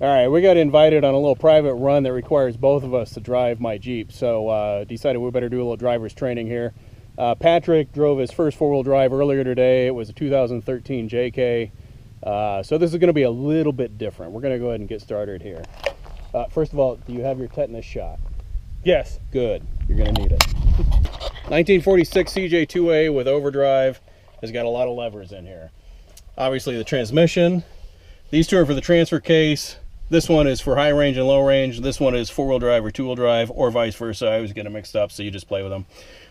All right, we got invited on a little private run that requires both of us to drive my Jeep, so decided we better do a little driver's training here. Patrick drove his first four-wheel drive earlier today. It was a 2013 JK, so this is going to be a little bit different. We're going to go ahead and get started here. First of all, do you have your tetanus shot? Yes. Good. You're going to need it. 1946 CJ2A with overdrive has got a lot of levers in here. Obviously the transmission. These two are for the transfer case. This one is for high range and low range. This one is four-wheel drive or two-wheel drive, or vice versa. I always get them mixed up, so you just play with them.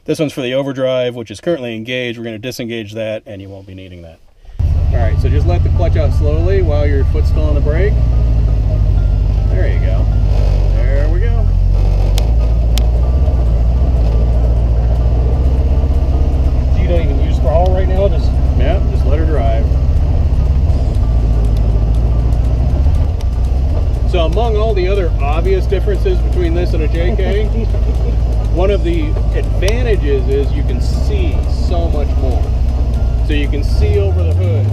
This one's for the overdrive, which is currently engaged. We're going to disengage that, and you won't be needing that. All right, so just let the clutch out slowly while your foot's still on the brake. There you go. There we go. So you don't even use throttle right now? Just let her drive. So among all the other obvious differences between this and a JK, one of the advantages is you can see so much more. So you can see over the hood.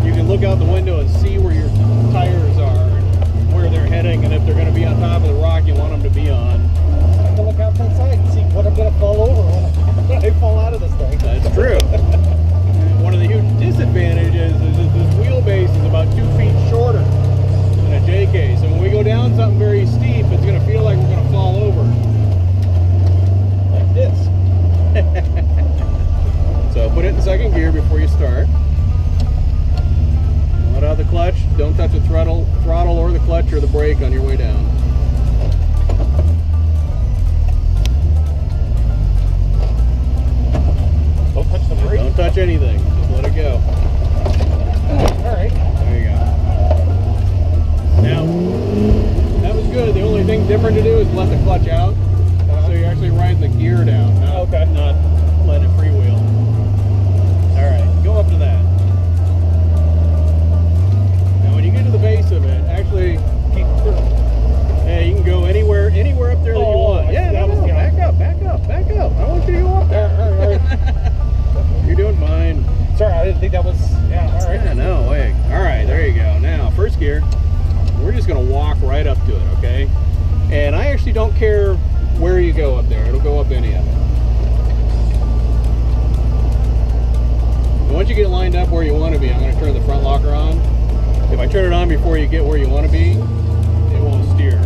You can look out the window and see where your tires are and where they're heading, and if they're going to be on top of the rock you want them to be on. I can look out from the side and see what I'm going to fall over when I fall out of this thing. That's true. One of the huge disadvantages is that this wheelbase is about 2 feet shorter than a JK. So when we go down something very steep, it's going to feel like we're going to fall over. Like this. So put it in second gear before you start. Let out the clutch. Don't touch the throttle or the clutch or the brake on your way down. Don't touch the brake. Don't touch anything. Just let it go. All right. There you go. Now, that was good. The only thing different to do is let the clutch out. So you're actually riding the gear down, not letting it freewheel. All right, go up to that. Now, when you get to the base of it, actually, yeah, you can go anywhere up there that you want. Yeah, back up. I want you to go up there. All right. You're doing fine. Sorry, I didn't think that was, all right. Yeah, no, wait. All right, there you go. Now, first gear, we're just going to walk right up to it, okay? And I actually don't care where you go up there. It'll go up any of it. Once you get lined up where you want to be, I'm going to turn the front locker on. If I turn it on before you get where you want to be, it won't steer.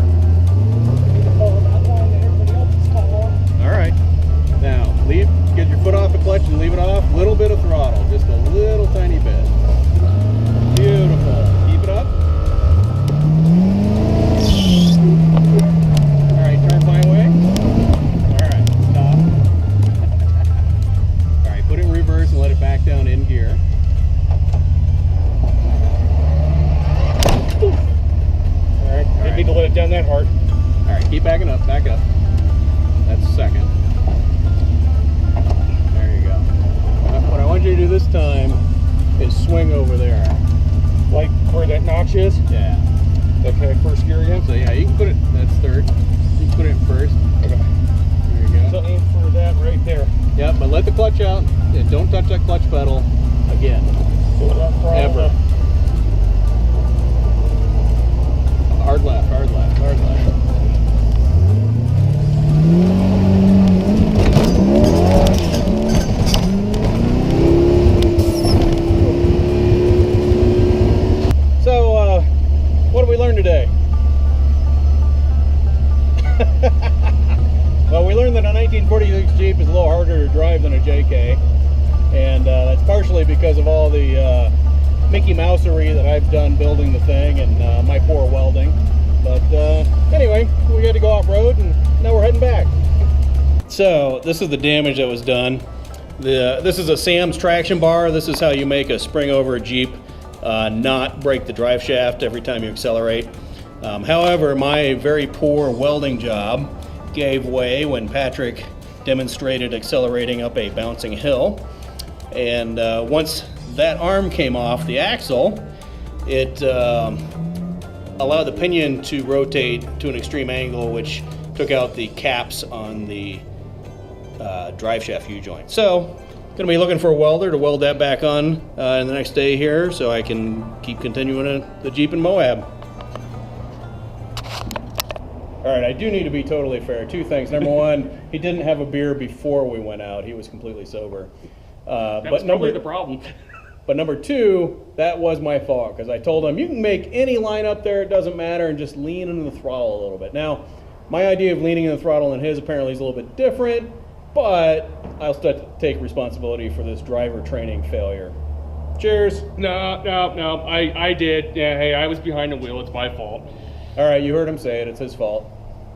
All right. Now, get your foot off the clutch and leave it off. Little bit of throttle, just a little tiny bit. Beautiful. Keep it up. All right, turn my way. All right, stop. All right, put it in reverse and let it back down in gear. All right, didn't need to let it down that hard. All right, keep backing up, back up. That's second. There you go. What I want you to do this time is swing over there. Like where that notch is? Yeah. Okay, first gear again? So yeah, you can put it, that's third. You can put it in first. Okay. There you go. So aim for that right there. Yep, but let the clutch out and don't touch that clutch pedal again. Ever. Hard left, hard left, hard left. So, what did we learn today? Well, we learned that a 1946 Jeep is a little harder to drive than a JK, and that's partially because of all the Mickey Mousery that I've done building the thing and my poor welding. But anyway, we had to go off-road and now we're heading back. So this is the damage that was done. This is a Sam's traction bar. This is how you make a spring over a Jeep not break the drive shaft every time you accelerate. However, my very poor welding job gave way when Patrick demonstrated accelerating up a bouncing hill. And once that arm came off the axle, it allowed the pinion to rotate to an extreme angle, which took out the caps on the drive shaft U-joint. So, going to be looking for a welder to weld that back on in the next day here so I can keep continuing the Jeep in Moab. All right, I do need to be totally fair. Two things. Number one, he didn't have a beer before we went out. He was completely sober. That's probably the problem. But number two, that was my fault because I told him you can make any line up there, it doesn't matter, and just lean into the throttle a little bit. Now, my idea of leaning in the throttle and his apparently is a little bit different, but I'll still take responsibility for this driver training failure. Cheers. No. I did. Yeah, hey, I was behind the wheel. It's my fault. All right, you heard him say it. It's his fault.